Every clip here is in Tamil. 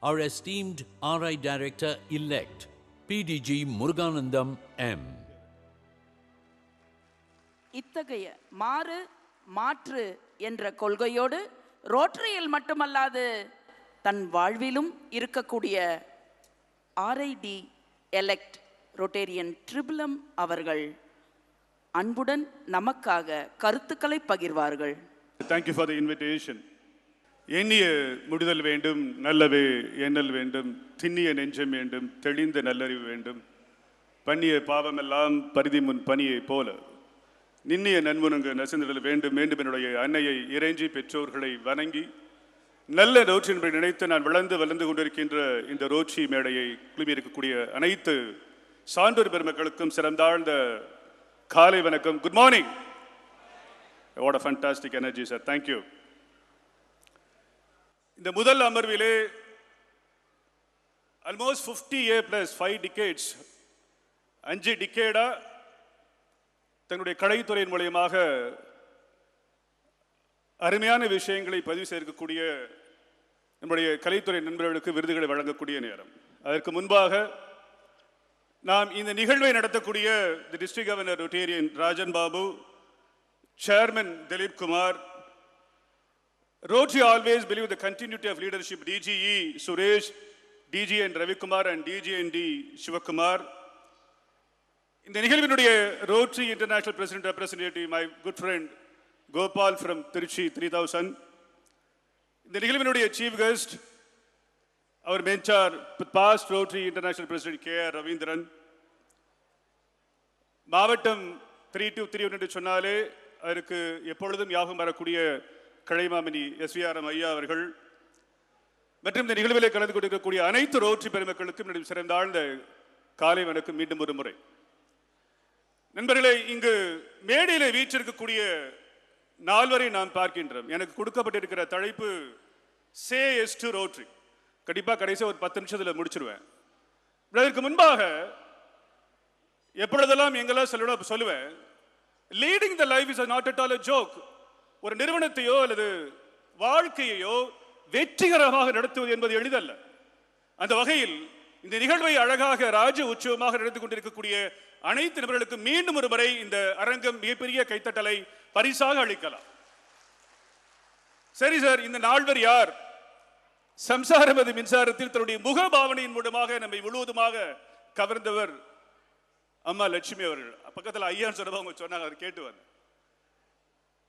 our esteemed RI Director-elect, PDG Muruganandam M. இத்தகைய மாற்று என்ற கொள்கையோடு ரோட்டரியில் மட்டுமல்லாது தன் வாழ்விலும் இருக்கக்கூடிய RID elect ரோட்டேரியன் ட்ரிபிளம் அவர்கள் அன்புடன் நமக்காக கருத்துக்களை பகிர்வார்கள். Thank you for the invitation. எண்ணிய முடிதல் வேண்டும், நல்லவே எண்ணல் வேண்டும், திண்ணிய நெஞ்சம் வேண்டும், தெளிந்த நல்லறிவு வேண்டும், பண்ணிய பாவமெல்லாம் பரிதி முன் பணியை போல நின்னிய நன்முனங்கு நசிந்திடல் வேண்டும் வேண்டும் என்னுடைய அன்னையை இறைஞ்சி பெற்றோர்களை வணங்கி நல்ல ரோற்றின்படி நினைத்து நான் வளர்ந்து கொண்டிருக்கின்ற இந்த ரோட்சி மேடையை குழுமி இருக்கக்கூடிய அனைத்து சான்றோர் பெருமக்களுக்கும் சிறந்தாழ்ந்த காலை வணக்கம். Good morning. What a fantastic energy, sir. Thank you. இந்த முதல் அமர்விலே almost 50 years plus 5 decades 5 டிகேடா தன்னுடைய கலைத்துறையின் மூலமாக அருமையான விஷயங்களை பதிவு செய்யக்கூடிய நம்முடைய கலைத்துறை நண்பர்களுக்கு விருதுகளை வழங்கக்கூடிய நேரம். அதற்கு முன்பாக நாம் இந்த நிகழ்வை நடத்தக்கூடிய தி district governor Rotarian Rajan Babu, Chairman Dilip Kumar, Rotary always believe the continuity of leadership. DGE Suresh, DGN Ravi Kumar and DGND Shivakumar. இந்த நிகழ்வினுடைய Rotary International President Representative, my good friend Gopal from Tiruchi 3000. இந்த நிகழ்வினுடைய Chief Guest, our mentor, past Rotary International President K.R. Ravindran. மாவட்டம் 3231 என்று சொன்னாலே அதற்கு எப்பொழுதும் ஞாபகம் வரக்கூடிய கலைமாமணி SVRM ஐயா அவர்கள் மற்றும் இந்த நிகழ்விலே கலந்து கொண்டிருக்கக்கூடிய அனைத்து ரோட்டரி பெருமக்களுக்கும் சிறந்தாழ்ந்த காலை வணக்கம் மீண்டும் ஒரு முறை. நண்பர்களே, இங்கு மேடையிலே வீற்றிருக்கக்கூடிய நால்வரை நாம் பார்க்கின்றோம். எனக்கு கொடுக்கப்பட்டிருக்கிற தலைப்பு சே எஸ் டு ரோட்டரி. கண்டிப்பாக கடைசி ஒரு 10 நிமிஷத்தில் முடிச்சிருவேன். அதற்கு முன்பாக எப்பொழுதெல்லாம் எங்கெல்லாம் சொல்லுவேன், leading the life is not at all a joke. ஒரு நிறுவனத்தையோ அல்லது வாழ்க்கையையோ வெற்றிகரமாக நடத்துவது என்பது எளிதல்ல. அந்த வகையில் இந்த நிகழ்வை அழகாக ராஜ உற்சவமாக நடந்து கொண்டிருக்கக்கூடிய அனைத்து நபர்களுக்கும் மீண்டும் ஒரு முறை இந்த அரங்கம் மிகப்பெரிய கைத்தட்டலை பரிசாக அளிக்கலாம். சரி சார், இந்த நால்வர் யார்? சம்சாரமது மின்சாரத்தில் தன்னுடைய முக பாவனையின் மூலமாக நம்மை முழுவதுமாக கவர்ந்தவர் அம்மா லட்சுமி அவர்கள். பக்கத்தில் ஐயான்னு சொன்னவங்க சொன்னாங்க, அவர் கேட்டு வந்து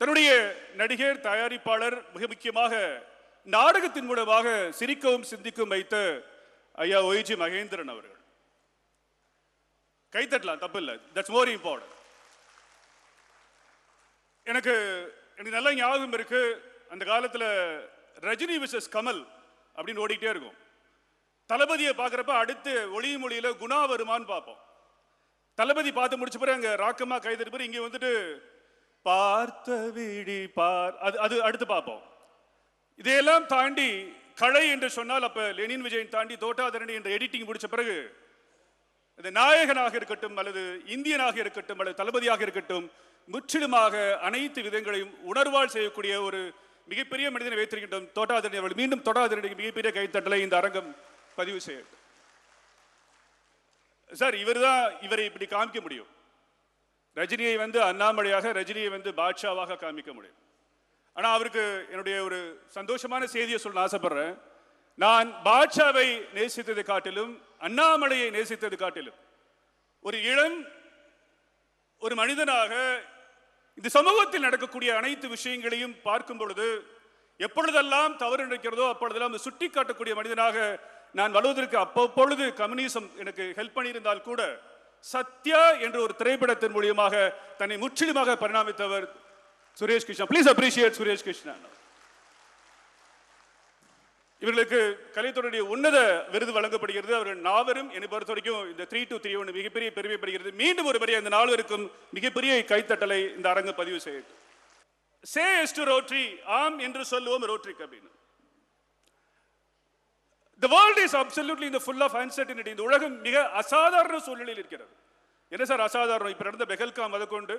தன்னுடைய நடிகர், தயாரிப்பாளர், மிக முக்கியமாக நாடகத்தின் மூலமாக சிரிக்கவும் சிந்திக்கும் வைத்த ஐயா OG மகேந்திரன் அவர்கள். கைத்தட்டலாம், தப்பு இல்லை. That's more important. எனக்கு நல்ல ஞாபகம் இருக்கு, அந்த காலத்தில் ரஜினி விசஸ் கமல் அப்படின்னு ஓடிக்கிட்டே இருக்கும். தளபதியை பார்க்குறப்ப அடுத்து ஒளி மொழியில குணா வருமானு பார்ப்போம். தளபதி பார்த்து முடிச்ச பிறகு அங்கே ராக்கமா கைதறி இங்கே வந்துட்டு பார்த்த வீடி பார், அது அடுத்து பார்ப்போம். இதையெல்லாம் தாண்டி கலை என்று சொன்னால் அப்ப லெனின் விஜயன் தாண்டி தோட்டாதரணி என்ற எடிட்டிங் முடிச்ச பிறகு இந்த நாயகனாக இருக்கட்டும் அல்லது இந்தியனாக இருக்கட்டும் அல்லது தளபதியாக இருக்கட்டும் முற்றிலுமாக அனைத்து விதங்களையும் உணர்வால் செய்யக்கூடிய ஒரு மிகப்பெரிய மனிதனை வைத்திருக்கின்றோம் தோட்டாதரணி அவர்கள். மீண்டும் தோட்டாதரணிக்கு மிகப்பெரிய கைத்தட்டலை இந்த அரங்கம் பதிவு செய்யட்டும். சார், இவரை இப்படி காமிக்க முடியும். ரஜினியை அண்ணாமலையாக, ரஜினியை பாட்ஷாவாக காமிக்க முடியும். ஆனா அவருக்கு என்னுடைய ஒரு சந்தோஷமான செய்தியை சொல்ல ஆசைப்படுறேன். நான் பாட்ஷாவை நேசித்ததை காட்டிலும் அண்ணாமலையை நேசித்தது காட்டிலும் ஒரு இளம் ஒரு மனிதனாக இந்த சமூகத்தில் நடக்கக்கூடிய அனைத்து விஷயங்களையும் பார்க்கும் பொழுது எப்பொழுதெல்லாம் தவறு நடக்கிறதோ அப்பொழுதெல்லாம் சுட்டி காட்டக்கூடிய மனிதனாக நான் வளர்வதற்கு அப்பொழுது கம்யூனிசம் எனக்கு ஹெல்ப் பண்ணியிருந்தால் கூட சத்யா என்ற ஒரு திரைப்படத்தின் மூலியமாக தன்னை முற்றிலுமாக பரிணாமித்தவர் சுரேஷ் கிருஷ்ணா. Please appreciate Suresh Krishna. இவர்களுக்கு கலைத்துறையுடைய உன்னத விருது வழங்கப்படுகிறது. அவர்கள் நாவரும் என்னை பொறுத்த வரைக்கும் இந்த 3231 மிகப்பெரிய பெருமைப்படுகிறது. மீண்டும் ஒரு பெரிய இந்த நால்வருக்கும் மிகப்பெரிய கைத்தட்டலை இந்த அரங்கு பதிவு செய்யட்டும். சே எஸ் டு ரோட்டரி, ஆம் என்று சொல்லுவோம் ரோட்டரி அப்படின்னு. The world is absolutely in the full of uncertainty. இந்த உலகம் மிக அசாதாரண சூழ்நிலையில் இருக்கிறது. என்ன சார் அசாதாரணம்? இப்ப நடந்த பெஹல்கா முதற்கொண்டு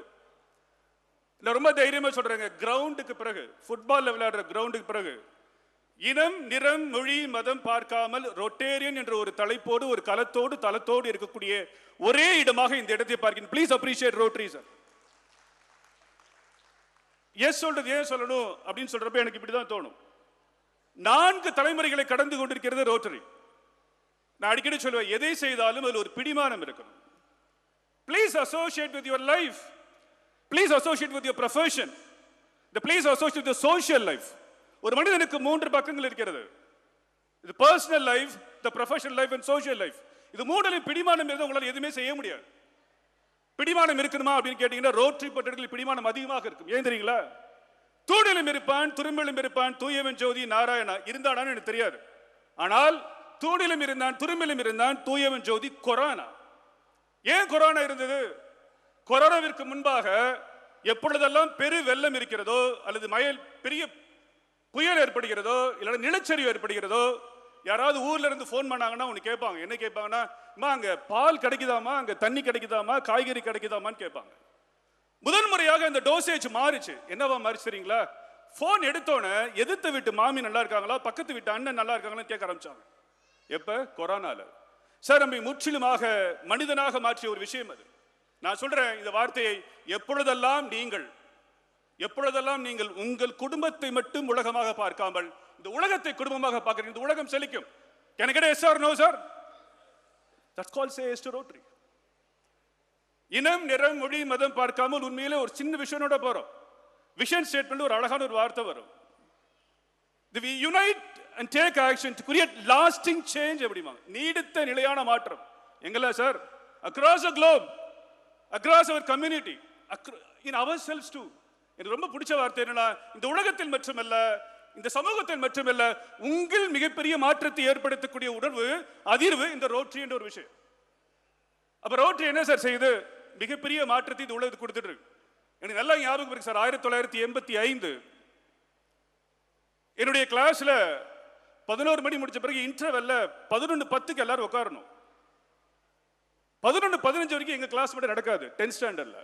இல்ல ரொம்ப தைரியமா சொல்றாங்க, கிரவுண்டுக்கு பிறகு ஃபுட்பால் விளையாடுற கிரவுண்டுக்கு பிறகு இனம், நிறம், மொழி, மதம் பார்க்காமல் ரொட்டேரியன் என்ற ஒரு தலைப்போடு, ஒரு கலத்தோடு, தளத்தோடு இருக்கக்கூடிய ஒரே இடமாக இந்த இடத்தை பார்க்கிறேன். Please appreciate rotary sir. Yes சொல்றது ஏன் சொல்லணும் அப்படின்னு சொல்றப்ப எனக்கு இப்படிதான் தோணும். 4 தலைமுறைகளை கடந்து கொண்டிருக்கிறது ரோட்டரி. நான் அடிக்கடி சொல்லுவேன், எதை செய்தாலும் அதில் ஒரு பிடிமானம் இருக்கணும். Please associate with your life, please associate with your profession, please associate with social life. ஒரு மனிதனுக்கு 3 பக்கங்கள் இருக்கிறது. இது personal life, the professional life and social life. இது 3லையும் பிடிமானம் இருந்தால் உங்களால் எதுவுமே செய்ய முடியாது. பிடிமானம் இருக்கணுமா அப்படின்னு கேட்டீங்கன்னா ரோட்டரி பட்டணத்தில் பிடிமானம் அதிகமாக இருக்கும். ஏன் தெரியுங்களா? தூணிலும் இருப்பான், துரும்பிலும் இருப்பான், தூயவன் ஜோதி நாராயணா இருந்தானான்னு எனக்கு தெரியாது. ஆனால் தூணிலும் இருந்தான், துரும்பிலும் இருந்தான், தூயவன் ஜோதி கொரோனா. ஏன் கொரோனா இருந்தது? கொரோனாவிற்கு முன்பாக எப்பொழுதெல்லாம் பெரு வெள்ளம் இருக்கிறதோ, அல்லது பெரிய புயல் ஏற்படுகிறதோ, இல்ல நிலச்சரிவு ஏற்படுகிறதோ, யாராவது ஊர்ல இருந்து போன் பண்ணாங்கன்னா ஒன்னு கேட்பாங்க. என்ன கேட்பாங்கன்னா, அங்க பால் கிடைக்குதாமா, அங்க தண்ணி கிடைக்குதாமா, காய்கறி கிடைக்குதாமான்னு கேட்பாங்க. முதல் முறையாக இந்த டோசேஜ் மாறிச்சு. என்னவா மாறிச்சு தெரியுங்களா? போன் எடுத்தோன்னே எதிர்த்து வீட்டு மாமி நல்லா இருக்காங்களா, பக்கத்து வீட்டு அண்ணன் நல்லா இருக்காங்களான்னு கேட்க ஆரம்பிச்சாங்க. எப்ப? கொரோனால. சார், நம்மை முற்றிலுமாக மனிதனாக மாற்றிய ஒரு விஷயம் அது. நான் சொல்றேன், இந்த வார்த்தையை எப்பொழுதெல்லாம் நீங்கள் உங்கள் குடும்பத்தை மட்டும் உலகமாக பார்க்காமல் இந்த உலகத்தை குடும்பமாக பார்க்கிறீங்க, இந்த உலகம் செழிக்கும். Can I get a yes or no, sir? That's called say yes to Rotary. இனம், நிறம், மொழி, மதம் பார்க்காமல் உண்மையிலே ஒரு சின்ன விஷனோட போறோம். விஷன் ஸ்டேட்மெண்ட் ஒரு அழகான ஒரு வார்த்தை வரும். We unite and take action to create lasting change. அப்படிமா நீடித்த நிலையான மாற்றம். எங்கல sir? Across the globe, across our community, in ourselves too. எனக்கு ரொம்ப பிடிச்ச வார்த்தை என்னன்னா, இந்த உலகத்தில் மட்டுமல்ல, இந்த சமூகத்தில் மட்டுமல்ல, உங்கள் மிகப்பெரிய மாற்றத்தை ஏற்படுத்தக்கூடிய உணர்வு, அதிர்வு இந்த ரோட்டரி என்ற ஒரு விஷயம். அப்ப ரோட்டரி என்ன சார் செய்யுது? மிகப்பெரிய மாற்றத்தை இந்த உலகத்துக்கு கொடுத்துட்டு இருக்கு. எனக்கு நல்லா ஞாபகம் இருக்கு சார், 1985 என்னுடைய கிளாஸ்ல 11 மணி முடிச்ச பிறகு இன்டர்வெல்ல 11:10 எல்லாரும் உட்காரணும். 11:15 வரைக்கும் எங்க கிளாஸ் மட்டும் நடக்காது. 10th ஸ்டாண்டர்ட்ல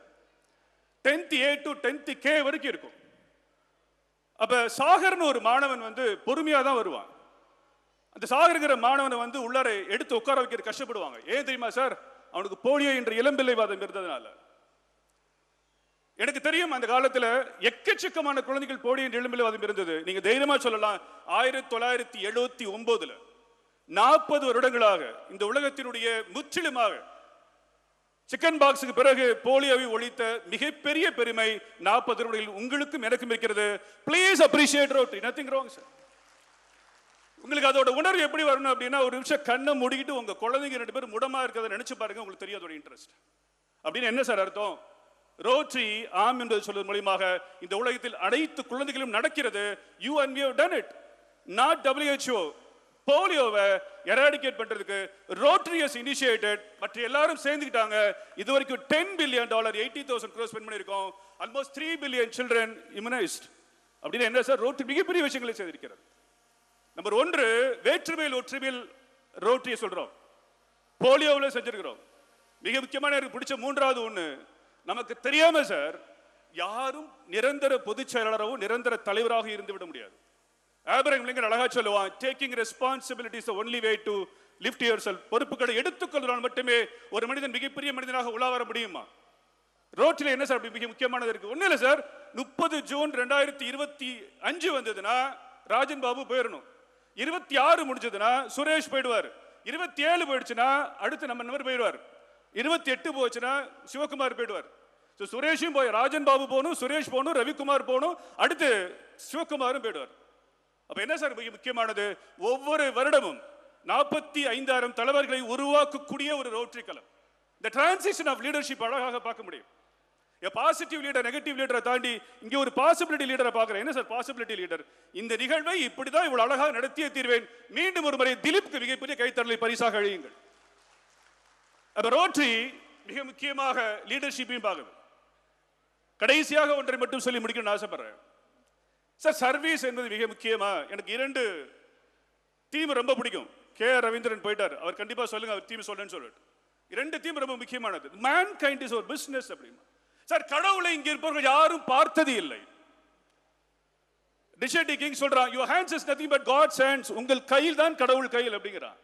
10th A to 10th K வரைக்கும் இருக்கும். அப்ப சாகர்னு ஒரு மாணவன் பொறுமையா தான் வருவான். அந்த சாகர்ங்கிற மாணவனை உள்ளார எடுத்து உட்கார வைக்க கஷ்டப்படுவாங்க. ஏன் தெரியுமா சார்? அவனுக்கு போலியோ என்ற இளம்பிள்ளைவாதம் இருந்ததுனால. எனக்கு தெரியும், அந்த காலத்துல எக்கச்சக்கமான குழந்தைகள் போலியோ என்ற இளம்பிள்ளைவாதம் இருந்தது. நீங்க தைரியமா சொல்லலாம், 1979 40 வருடங்களாக இந்த உலகத்தினுடைய முற்றிலுமாக சிக்கன் பாக்ஸுக்கு பிறகு போலியோவை ஒழித்த மிகப்பெரிய பெருமை 40 வருடங்களில் உங்களுக்கும் எனக்கும் இருக்கிறது. Please appreciate rotary. Nothing wrong sir. உங்களுக்கு அதோட உணர்வு எப்படி வரணும் அப்படின்னா, ஒரு நிமிஷம் கண்ணை மூடிக்கிட்டு உங்க குழந்தைங்க 2 பேரும் முடமா இருக்கிறத நினைச்சு பாருங்க. உங்களுக்கு தெரியும் அதோட இன்ட்ரெஸ்ட் அப்படின்னு. என்ன சார் அர்த்தம்? ரோட்டரி ஆம் என்பது சொல்வது மூலமாக இந்த உலகத்தில் அனைத்து குழந்தைகளும் நடக்கிறது. You and we have done it. Not WHO. போலியோவை எராடிகேட் பண்றதுக்கு ரோட்டரி has initiated. மற்ற எல்லாரும் சேர்ந்துக்கிட்டாங்க. இதுவரைக்கும் $10 billion 80,000 crores ஸ்பெண்ட் பண்ணியிருக்கோம். Almost 3 billion children immunized. அப்படின்னு என்ன சார்? ரோட்டரி மிகப்பெரிய விஷயங்களை செய்திருக்கிறது. நம்பர் 1, வேற்றுமையில் ஒற்றுமையில் ரோட்டரியை சொல்றோம். போலியோவில் செஞ்சிருக்கிறோம். மிக முக்கியமான எனக்கு பிடிச்ச 3வது ஒண்ணு, நமக்கு தெரியாம சார் யாரும் நிரந்தர பொதுச் செயலாளராகவும் நிரந்தர தலைவராக இருந்து விட முடியாது. ஆபிரகாம் லிங்கன் அழகா சொல்லுவான், taking responsibility is the only way to lift yourself. பொறுப்புகளை எடுத்துக்கொள்வதால் மட்டுமே ஒரு மனிதன் மிகப்பெரிய மனிதனாக உலா வர முடியுமா? ரோட்டில் என்ன சார் அப்படி மிக முக்கியமானது இருக்கு? ஒண்ணு இல்ல சார், 30 ஜூன் 2025 வந்ததுன்னா ராஜன் பாபு போயிடணும். 26 முடிஞ்சதுன்னா சுரேஷ் போயிடுவார். 27 போயிடுச்சுன்னா அடுத்து நம்ம நபர் போயிடுவார். 28 போச்சுன்னா சிவகுமார் போயிடுவார். சுரேஷும் போய் ராஜன் பாபு போகணும், சுரேஷ் போகணும், ரவிக்குமார் போகணும், அடுத்து சிவகுமாரும் போயிடுவார். அப்ப என்ன சார் மிக முக்கியமானது? ஒவ்வொரு வருடமும் 45,000 தலைவர்களை உருவாக்கக்கூடிய ஒரு ரோட்டரி களம். இந்த டிரான்சிஷன் ஆஃப் லீடர்ஷிப் அழகாக பார்க்க முடியும். பாசிட்டிவ் லீடர், நெகட்டிவ் லீடரை தாண்டி இங்கே ஒரு பாசிபிலிட்டி லீடரை பார்க்கிறேன். என்ன சார் பாசிபிலிட்டி லீடர்? இந்த நிகழ்வை இப்படிதான் இவ்வளவு அழகாக நடத்திய தீர்வேன். மீண்டும் ஒரு முறை திலீப்க்கு மிகப்பெரிய கைத்தறலை பரிசாக அழியுங்கள். அப்ப ரோட்டரி மிக முக்கியமாக லீடர்ஷிப்பையும் பார்க்குது. கடைசியாக ஒன்றை மட்டும் சொல்லி முடிக்கணும்னு ஆசைப்படுறேன் சார். சர்வீஸ் என்பது மிக முக்கியமா? எனக்கு 2 தீம் ரொம்ப பிடிக்கும். K.R. ரவீந்திரன் போயிட்டார், அவர் கண்டிப்பா சொல்லுங்க, அவர் தீம் சொல்றேன்னு சொல்லிட்டு. 2 தீம் ரொம்ப முக்கியமானது. மேன் கைண்ட் இஸ் ஒரு பிசினஸ் அப்படிமா சார். கடவுளை இங்க இருப்பவர்கள் யாரும் பார்த்தது இல்லை. ரிச்சர்ட் கிங் சொல்றான், your hands is nothing but God's hands. உங்கள் கையில் தான் கடவுள் கையில் அப்படிங்கிறான்.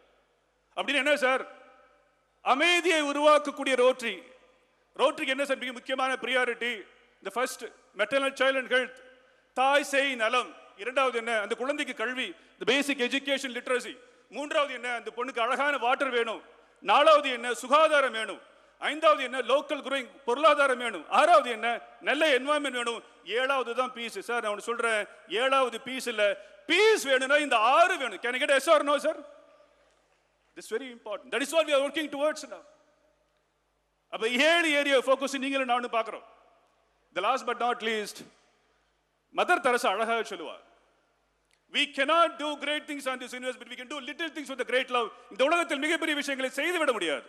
அப்படின்னு என்ன சார்? அமைதியை உருவாக்கக்கூடிய ரோட்டரி. ரோட்டரிக்கு என்ன சார் மிக முக்கியமான பிரியாரிட்டி? இந்த first maternal child and health, தாய் சேய் நலம். இரண்டாவது என்ன? அந்த குழந்தைக்கு கல்வி, இந்த பேசிக் எஜுகேஷன் லிட்ரஸி. மூன்றாவது என்ன? அந்த பொண்ணுக்கு அழகான வாட்டர் வேணும். நாலாவது என்ன? சுகாதாரம் வேணும். ஐந்தாவது என்ன? லோக்கல் குரோயிங், பொருளாதாரம் வேணும். ஆறாவது என்ன? நல்ல என்வாயன்மெண்ட் வேணும். ஏழாவது தான் பீஸ். சார் நான் சொல்றேன், ஏழாவது பீஸ் இல்ல, பீஸ் வேணும்னா இந்த ஆறு வேணும். Can I get yes or no, sir? This is very important. That is what we are working towards now. அப்ப ஏழு ஏரியா ஃபோக்கஸ் நீங்களும் நானும் பார்க்கிறோம். The last but not least, Mother Teresa அழகாக சொல்லுவார், we cannot do great things on this universe, but we can do little things with the great love. இந்த உலகத்தில் மிகப்பெரிய விஷயங்களை செய்து விட முடியாது.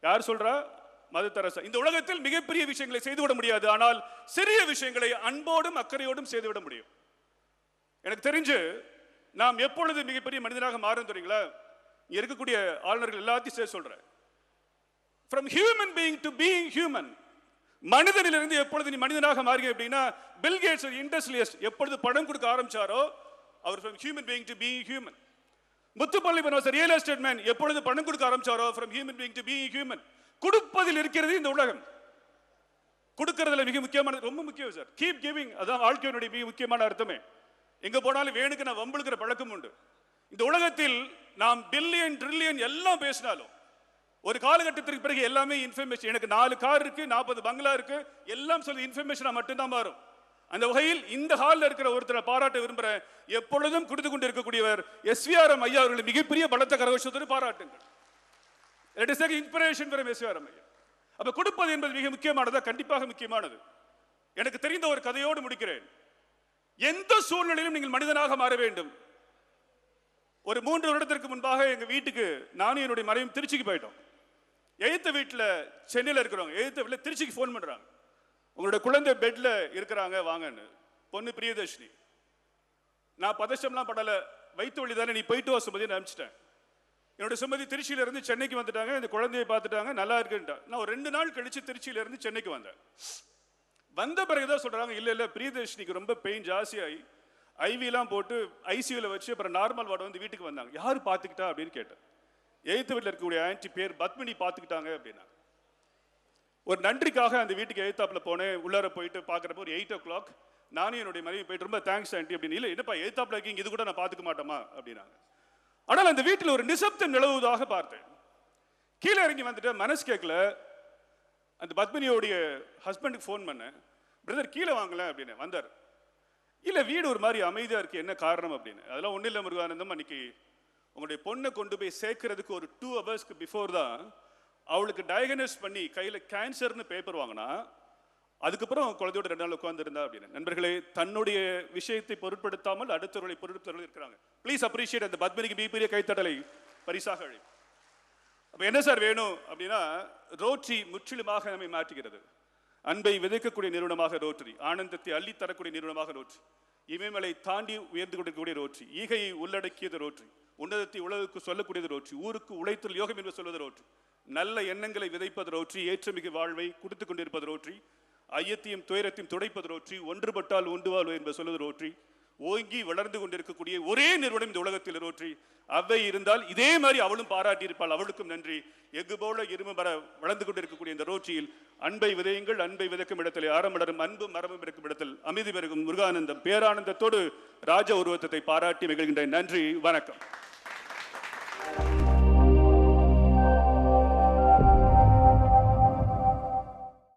யார் சொல்றா? Mother Teresa. இந்த உலகத்தில் மிகப்பெரிய விஷயங்களை செய்து விட முடியாது, ஆனால் சிறிய விஷயங்களை அன்போடும் அக்கறையோடும் செய்து விட முடியும். எனக்கு தெரிஞ்சு நாம் எப்பொழுது மிகப்பெரிய மனிதனாக மாறும் தெரியுங்களா? இங்க இருக்கக்கூடிய ஆளுநர்கள் எல்லாத்தையும் சேர்த்து சொல்றேன், from human being to being human. மனிதனிலிருந்து எப்பொழுது நீ மனிதனாக மாறுங்க அப்படின்னா, பில் கேட்ஸ் இண்டஸ்ட்ரியலிஸ்ட் எப்பொழுது பணம் கொடுக்க ஆரம்பிச்சாரோ அவர் from human being to being human. முத்துப்பள்ளிப்பன் was a real estate man. எப்பொழுது பணம் கொடுக்க ஆரம்பிச்சாரோ from human being to being human. கொடுப்பதில் இருக்கிறது இந்த உலகம். கொடுக்கிறதுல மிக முக்கியமானது, ரொம்ப முக்கியம் சார். கீப் கிவிங், அதான் வாழ்க்கையினுடைய மிக முக்கியமான அர்த்தமே. எங்க போனாலும் வேணுக்கு நான் வம்பிழுக்கிற பழக்கம் உண்டு. இந்த உலகத்தில் நாம் பில்லியன் ட்ரில்லியன் எல்லாம் பேசினாலும் ஒரு காலகட்டத்திற்கு பிறகு எல்லாமே இன்ஃபர்மேஷன். எனக்கு 4 கார் இருக்கு, 40 பங்களா இருக்கு, எல்லாம் சொல்லி இன்ஃபர்மேஷனா மட்டும்தான் மாறும். அந்த வகையில் இந்த ஹாலில் இருக்கிற ஒருத்தரை பாராட்ட விரும்புகிறேன். எப்பொழுதும் கொடுத்து கொண்டு இருக்கக்கூடியவர் எஸ்விஆர்எம் ஐயா அவர்களை மிகப்பெரிய பலத்த கரகோஷத்தோடு பாராட்டுங்கள். இட் இஸ் இன்ஸ்பிரேஷன் ஃபார் எஸ்விஆர்எம் ஐயா. அப்ப கொடுப்பது என்பது மிக முக்கியமானதா? கண்டிப்பாக முக்கியமானது. எனக்கு தெரிந்த ஒரு கதையோடு முடிக்கிறேன். எந்த சூழ்நிலையிலும் நீங்கள் மனிதனாக மாற வேண்டும். ஒரு 3 வருடத்திற்கு முன்பாக எங்க வீட்டுக்கு நானும் என்னுடைய மனைவியும் திருச்சிக்கு போயிட்டோம். எழுத்த வீட்டில் சென்னையில் இருக்கிறவங்க எழுத்த வீட்டில் திருச்சிக்கு ஃபோன் பண்றாங்க, உங்களோட குழந்தை பெட்ல இருக்கிறாங்க வாங்கன்னு. பொண்ணு பிரியதர்ஷினி. நான் பதஷ்டம்லாம் படல, வயிற்று வழி தானே, நீ போயிட்டு வா சுமதி அனுப்பிச்சிட்டேன். என்னோட சுமதி திருச்சியில இருந்து சென்னைக்கு வந்துட்டாங்க. இந்த குழந்தையை பார்த்துட்டாங்க, நல்லா இருக்குன்ட்டா. நான் ஒரு 2 நாள் கழிச்சு திருச்சியில இருந்து சென்னைக்கு வந்தேன். வந்த பிறகுதான் சொல்றாங்க, இல்ல இல்ல பிரியதர்ஷினிக்கு ரொம்ப பெயின் ஜாஸ்தியாகி ஐவிலாம் போட்டு ஐசியூல வச்சு அப்புறம் நார்மல் வார்டு வந்து வீட்டுக்கு வந்தாங்க. யாரு பார்த்துக்கிட்டா அப்படின்னு கேட்டேன். எழுத்து வீட்டில் இருக்கக்கூடிய ஆன்டி பேர் பத்மினி பார்த்துக்கிட்டாங்க அப்படின்னா. ஒரு நன்றிக்காக அந்த வீட்டுக்கு எழுத்தாப்புல போனேன். உள்ளார போயிட்டு பார்க்குறப்ப ஒரு 8 o'clock நானும் என்னுடைய மனைவி போயிட்டு ரொம்ப தேங்க்ஸ் ஆன்டி அப்படின்னு. இல்லை என்னப்பா எழுத்தாப்புல இருக்கீங்க, இது கூட நான் பார்த்துக்க மாட்டோமா அப்படின்னாங்க. ஆனால் அந்த வீட்டில் ஒரு நிசப்தம் நிலவுவதாக பார்த்தேன். கீழே இறங்கி வந்துட்டு மனசு கேட்கல. அந்த பத்மினியோடைய ஹஸ்பண்டுக்கு ஃபோன் பண்ணேன், பிரதர் கீழே வாங்கல அப்படின்னு. வந்தார். இல்லை வீடு ஒரு மாதிரி அமைதியாக இருக்கு, என்ன காரணம் அப்படின்னு. அதெல்லாம் ஒன்றும் இல்லை முருகானந்தம், அன்னைக்கு உங்களுடைய பொண்ணை கொண்டு போய் சேர்க்கறதுக்கு ஒரு 2 hours பிஃபோர் தான் அவளுக்கு டயக்னோஸ் பண்ணி கையில் கேன்சர்னு பேப்பர் வாங்கினா, அதுக்கப்புறம் குழந்தையோட 2 நாள் உட்கார்ந்துருந்தா அப்படின்னு. நண்பர்களே, தன்னுடைய விஷயத்தை பொருட்படுத்தாமல் அடுத்தவர்களை பொருட்படுத்தவர்கள் இருக்கிறாங்க. Please appreciate. அந்த பத்மினிக்கு மிகப்பெரிய கைத்தட்டலை பரிசாக அழி. அப்போ என்ன சார் வேணும் அப்படின்னா, ரோட்டரி முற்றிலுமாக நம்மை மாற்றுகிறது. அன்பை விதைக்கக்கூடிய நிறுவனமாக ரோட்டரி, ஆனந்தத்தை அள்ளி தரக்கூடிய நிறுவனமாக ரோட்டரி, இமயமலை தாண்டி உயர்ந்து கொண்டிருக்கக்கூடிய ரோட்டரி, ஈகையை உள்ளடக்கியது ரோட்டரி, உன்னதத்தை உலகுக்கு சொல்லக்கூடியது ரோட்டரி, ஊருக்கு உழைத்தல் யோகம் என்று சொல்வது ரோட்டரி, நல்ல எண்ணங்களை விதைப்பது ரோட்டரி, ஏற்றமிகு வாழ்வை கொடுத்துக் கொண்டிருப்பது ரோட்டரி, ஐயத்தையும் துயரத்தையும் துடைப்பது ரோட்டரி, ஒன்றுபட்டால் உண்டு வாழ்வு என்று சொல்வது ரோட்டரி, ஓங்கி வளர்ந்து கொண்டிருக்கக்கூடிய ஒரே நிறுவனம் இந்த உலகத்தில் ரோட்டரி. அவை இருந்தால் இதே மாதிரி அவளும் பாராட்டி இருப்பாள், அவளுக்கும் நன்றி. எஃகு போல இரும்பு மர வளர்ந்து கொண்டிருக்கக்கூடிய இந்த ரோட்டரியில் அன்பை விதையுங்கள், அன்பை விதைக்கும் இடத்தில் ஆரம்படரும் அன்பும் மரமும் இருக்கும் இடத்தில் அமைதி பெருகும் முருகானந்தம் பேரானந்தத்தோடு ராஜ உருவத்தை பாராட்டி மகிழ்கின்றேன். நன்றி, வணக்கம்.